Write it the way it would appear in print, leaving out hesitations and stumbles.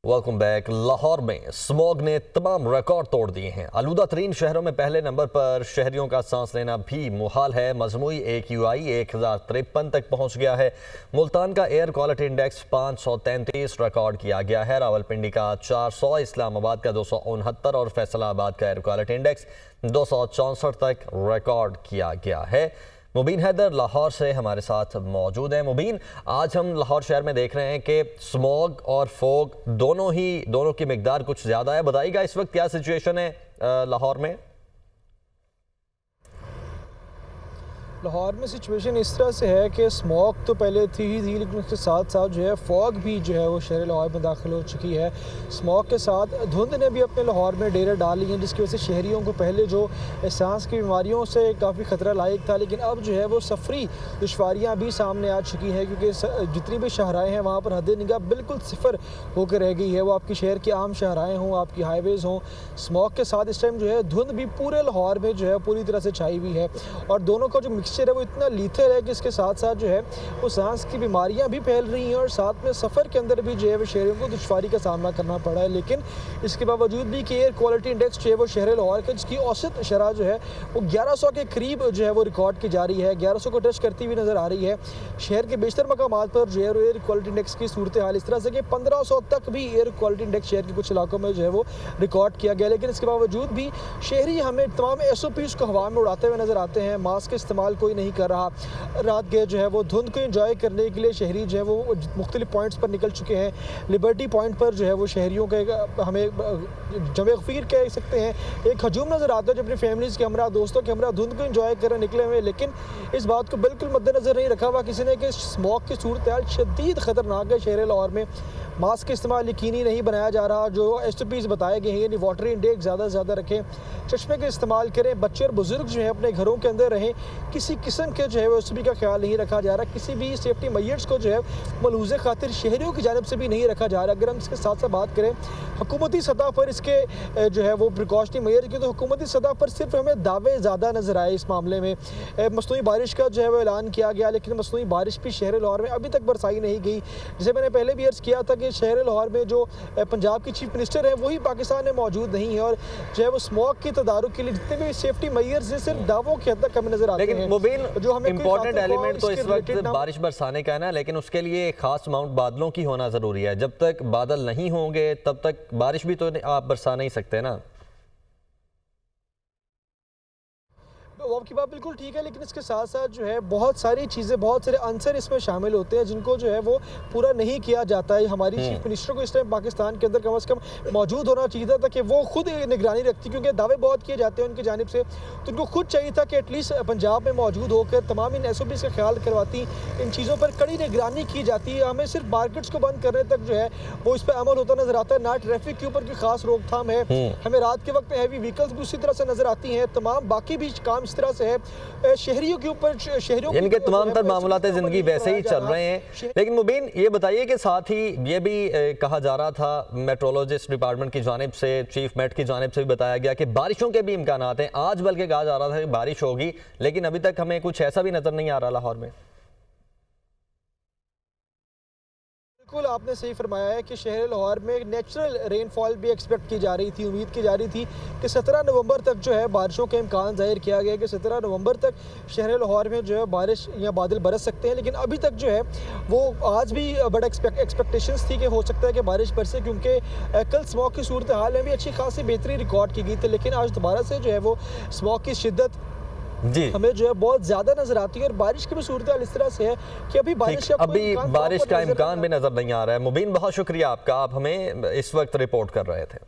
Welcome back. Lahore में smog ने तमाम रिकॉर्ड तोड़ दिए हैं। आलूदा तरीन शहरों में पहले नंबर पर शहरियों का सांस लेना भी मुहाल है। मजमूई AQI 1053 तक पहुंच गया है। मुल्तान का एयर क्वालिटी इंडेक्स 533 रिकॉर्ड किया गया है। रावलपिंडी का 400, इस्लामाबाद का 269 और फैसलाबाद का एयर क्वालिटी इंडेक्स 264 तक रिकॉर्ड किया गया है। मुबीन हैदर लाहौर से हमारे साथ मौजूद हैं। मुबीन, आज हम लाहौर शहर में देख रहे हैं कि स्मॉग और फोग दोनों की मिकदार कुछ ज़्यादा है। बताइएगा इस वक्त क्या सिचुएशन है लाहौर में? लाहौर में सिचुएशन इस तरह से है कि स्मॉग तो पहले थी ही थी, लेकिन उसके साथ साथ जो है फॉग भी जो है वो शहर लाहौर में दाखिल हो चुकी है। स्मॉग के साथ धुंध ने भी अपने लाहौर में डेरे डाल ली हैं, जिसकी वजह से शहरियों को पहले जो सांस की बीमारियों से काफ़ी ख़तरा लायक था, लेकिन अब जो है वो सफरी दुश्वारियाँ भी सामने आ चुकी हैं, क्योंकि जितनी भी शहराएँ हैं वहाँ पर हद निगाह बिल्कुल सिफर होकर रह गई है। वो आपकी शहर की आम शहराएँ हों, आपकी हाईवेज़ हों, स्मॉग के साथ इस टाइम जो है धुंध भी पूरे लाहौर में जो है पूरी तरह से छाई हुई है। और दोनों का जो मिक्सचर है वो इतना लीथल है कि इसके साथ साथ जो है वो सांस की बीमारियां भी फैल रही हैं, और साथ में सफ़र के अंदर भी जो है वो शहरियों को दुश्वारी का सामना करना पड़ा है। लेकिन इसके बावजूद भी कि एयर क्वालिटी इंडेक्स जो है वो शहर लाहौर का, जिसकी औसत शरह जो है वो 1100 के करीब जो है वो रिकॉर्ड की जा रही है, 1100 को टच करती हुई नज़र आ रही है। शहर के बेशतर मकामात पर जो है एयर क्वालिटी इंडेक्स की सूरत हाल इस तरह से कि 1500 तक भी एयर क्वालिटी इंडेक्स शहर के कुछ इलाकों में जो है वो रिकॉर्ड किया गया। लेकिन इसके बावजूद भी शहरी हमें तमाम SOPs को हवा में उड़ाते हुए नज़र आते हैं। मास्क का इस्तेमाल कोई नहीं कर रहा। रात के जो है वो धुंध को एंजॉय करने के लिए शहरी जो है वो मुख्तलिफ पॉइंट्स पर निकल चुके हैं। लिबर्टी पॉइंट पर जो है वो शहरियों का हमें जमे खीर कह सकते हैं, एक हजूम नज़र आता है जो अपनी फैमिलीज़ के हमरा, दोस्तों के हमरा धुंध को एंजॉय करने निकले हुए। लेकिन इस बात को बिल्कुल मद्देनज़र नहीं रखा हुआ किसी ने कि स्मॉग की सूरत हाल शदीद ख़तरनाक है शहर लाहौर में। मास्क का इस्तेमाल यकीनी नहीं बनाया जा रहा, जो SOPs बताए गए हैं, यानी वाटर इंटेक ज़्यादा से ज़्यादा रखें, चश्मे का इस्तेमाल करें, बच्चे और बुजुर्ग जो है अपने घरों के अंदर रहें, किसी किस्म के जो है वो SOP का ख्याल नहीं रखा जा रहा। किसी भी सेफ्टी मेजर्स को जो है मलूज़े खातिर शहरियों की जानिब से भी नहीं रखा जा रहा। अगर हम इसके साथ साथ बात करें हुकूमती सतह पर इसके जो है वो प्रिकॉशनरी मेजर की, तो हुकूमती सतह पर सिर्फ हमें दावे ज़्यादा नज़र आए इस मामले में। मसनूई बारिश का जो है वो ऐलान किया गया, लेकिन मसनूई बारिश भी शहर लाहौर में अभी तक बरसाई नहीं गई। जैसे मैंने पहले भी अर्ज़ किया था कि शहर लाहौर में जो पंजाब की चीफ मिनिस्टर है वही पाकिस्तान में मौजूद नहीं है, और जो है वो स्मॉग की तदारुक के लिए जितने भी सेफ्टी मेजर्स हैं सिर्फ दावों के हद तक हमें नजर आते हैं। लेकिन मुबीन, जो हमें इंपॉर्टेंट एलिमेंट तो इस वक्त बारिश बरसाने का है ना, लेकिन उसके लिए खास अमाउंट बादलों की होना ज़रूरी है। जब तक बादल नहीं होंगे तब तक बारिश भी तो आप बरसा नहीं सकते ना। वो आपकी बात बिल्कुल ठीक है, लेकिन इसके साथ साथ जो है बहुत सारी चीज़ें, बहुत सारे आंसर इसमें शामिल होते हैं जिनको जो है वो पूरा नहीं किया जाता है। हमारी चीफ मिनिस्टर को इस टाइम पाकिस्तान के अंदर कम से कम मौजूद होना चाहिए था ताकि वो खुद निगरानी रखती, क्योंकि दावे बहुत किए जाते हैं उनकी जानिब से, तो उनको खुद चाहिए था कि एटलीस्ट पंजाब में मौजूद होकर तमाम इन SOPs का ख्याल करवाती, इन चीज़ों पर कड़ी निगरानी की जाती है। हमें सिर्फ मार्केट्स को बंद करने तक जो है वो इस पर अमल होता नजर आता है, ना ट्रैफिक के ऊपर की खास रोकथाम है। हमें रात के वक्त हैवी व्हीकल्स भी उसी तरह से नजर आती हैं। तमाम बाकी भी काम इस तरह से है शहरियों के ऊपर, शहरियों इनके तमाम तर मामलात ज़िंदगी वैसे ही चल रहे हैं। लेकिन मुबीन, ये बताइए कि साथ ही ये भी कहा जा रहा था मेट्रोलॉजिस्ट डिपार्टमेंट की जानिब से, चीफ मेट की जानिब से भी बताया गया कि बारिशों के भी इम्कानात हैं। आज बल्कि कहा जा रहा था कि बारिश होगी, लेकिन अभी तक हमें कुछ ऐसा भी नज़र नहीं आ रहा लाहौर में। बिल्कुल आपने सही फरमाया है कि शहर लाहौर में नेचुरल रेनफॉल भी एक्सपेक्ट की जा रही थी, उम्मीद की जा रही थी कि 17 नवंबर तक जो है बारिशों का इम्कान जाहिर किया गया कि 17 नवंबर तक शहर लाहौर में जो है बारिश या बादल बरस सकते हैं। लेकिन अभी तक जो है वो आज भी बड़ा एक्सपेक्टेशंस थी कि हो सकता है कि बारिश बरसे, क्योंकि कल स्मॉग की सूरत हाल में भी अच्छी खासी बेहतरी रिकॉर्ड की गई थी। लेकिन आज दोबारा से जो है वो स्मॉग की शिद्दत जी हमें जो है बहुत ज़्यादा नजर आती है, और बारिश की भी सूरत हाल इस तरह से है कि अभी बारिश का इम्कान भी नजर नहीं आ रहा है। मुबीन, बहुत शुक्रिया आपका, आप हमें इस वक्त रिपोर्ट कर रहे थे।